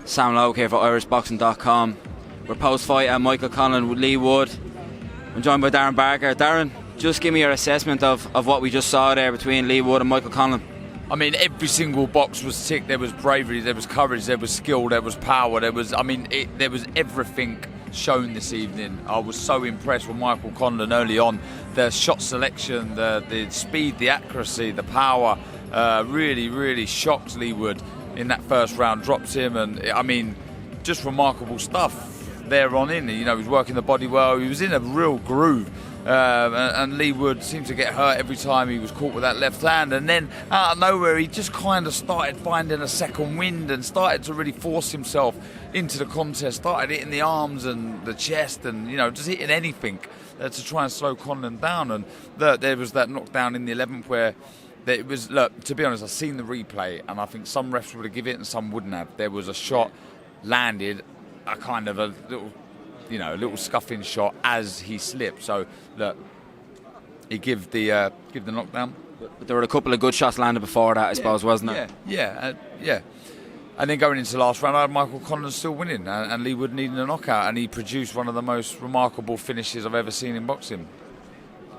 Sam Logue here for irishboxing.com. We're post-fight at Michael Conlan with Leigh Wood. I'm joined by Darren Barker. Darren, just give me your assessment of what we just saw there between Leigh Wood and Michael Conlan. I mean, every single box was ticked. There was bravery, there was courage, there was skill, there was power, there was everything shown this evening. I was so impressed with Michael Conlan early on. The shot selection, the speed, the accuracy, the power, really shocked Leigh Wood in that first round, dropped him, and I mean, just remarkable stuff there on in. You know, he was working the body well, he was in a real groove. And Leigh Wood seemed to get hurt every time he was caught with that left hand, and then out of nowhere he just kind of started finding a second wind and started to really force himself into the contest, started hitting the arms and the chest and, you know, just hitting anything to try and slow Conlan down. And there was that knockdown in the 11th where it was, look, to be honest, I've seen the replay and I think some refs would have given it and some wouldn't have. There was a shot landed, a kind of a little scuffing shot as he slipped. So look, he give the knockdown. But there were a couple of good shots landed before that, I suppose, wasn't it? Yeah. And then going into the last round, I had Michael Conlan still winning, and Leigh Wood needing a knockout, and he produced one of the most remarkable finishes I've ever seen in boxing.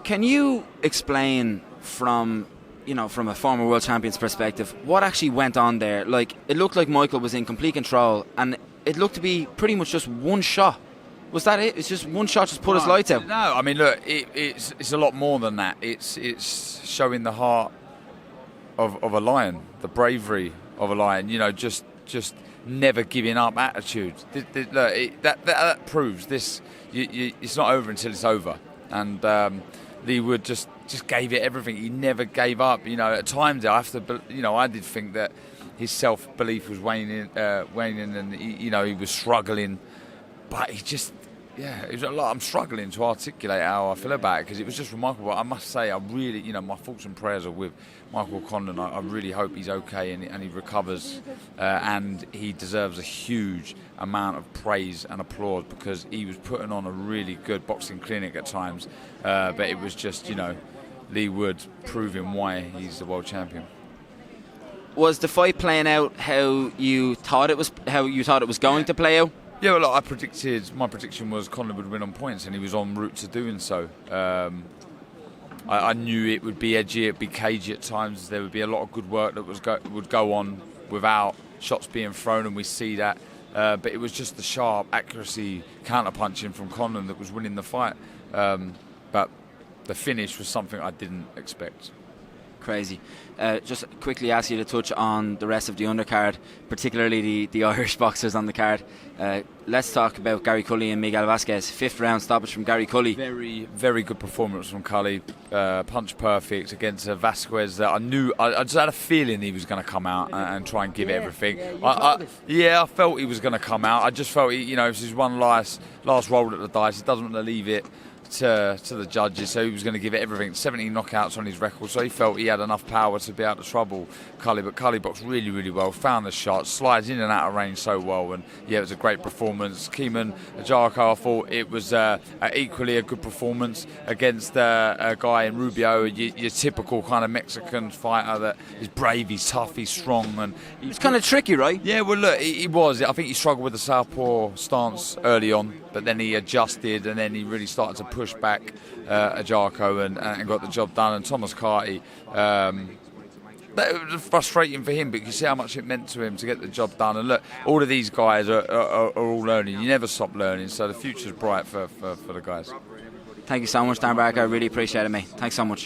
Can you explain from a former world champion's perspective what actually went on there? Like, it looked like Michael was in complete control, and it looked to be pretty much just one shot. Was that it? It's just one shot, just put his lights out. No, I mean, look, it's a lot more than that. It's showing the heart of a lion, the bravery of a lion. You know, just never giving up attitude. That proves this. It's not over until it's over. And Leigh Wood just gave it everything. He never gave up. You know, at times I did think that his self-belief was waning, and he was struggling. But he just, it was a lot. I'm struggling to articulate how I feel about it because it was just remarkable. I must say, I really, my thoughts and prayers are with Michael Conlan. I really hope he's okay and he recovers. And he deserves a huge amount of praise and applause because he was putting on a really good boxing clinic at times. But it was just, Leigh Wood proving why he's the world champion. Was the fight playing out how you thought it was going to play out? Yeah, well, my prediction was Conlan would win on points, and he was en route to doing so. I knew it would be edgy, it'd be cagey at times. There would be a lot of good work that would go on without shots being thrown, and we see that. But it was just the sharp accuracy counter-punching from Conlan that was winning the fight. But the finish was something I didn't expect. Crazy. Just quickly ask you to touch on the rest of the undercard, particularly the Irish boxers on the card. Let's talk about Gary Cully and Miguel Vasquez. 5th round stoppage from Gary Cully. Very, very good performance from Cully. Punch perfect against Vasquez. I just had a feeling he was going to come out and try and give everything. I felt he was going to come out. I just felt, it was his one last roll at the dice. He doesn't want to leave it to the judges, so he was going to give it everything. 17 knockouts on his record, so he felt he had enough power to be able to trouble Cully. But Cully boxed really well, found the shot, slides in and out of range so well, and it was a great performance. Keeman Ajako, I thought it was equally a good performance against a guy in Rubio, your typical kind of Mexican fighter that is brave, he's tough, he's strong, and it's kind of tricky, right? Yeah, well, look, he was. I think he struggled with the southpaw stance early on, but then he adjusted, and then he really started to push back Ajako and got the job done. And Thomas Carty, that was frustrating for him, but you can see how much it meant to him to get the job done. And look, all of these guys are all learning. You never stop learning, so the future's bright for the guys. Thank you so much, Darren Barker. I really appreciate it, mate. Thanks so much.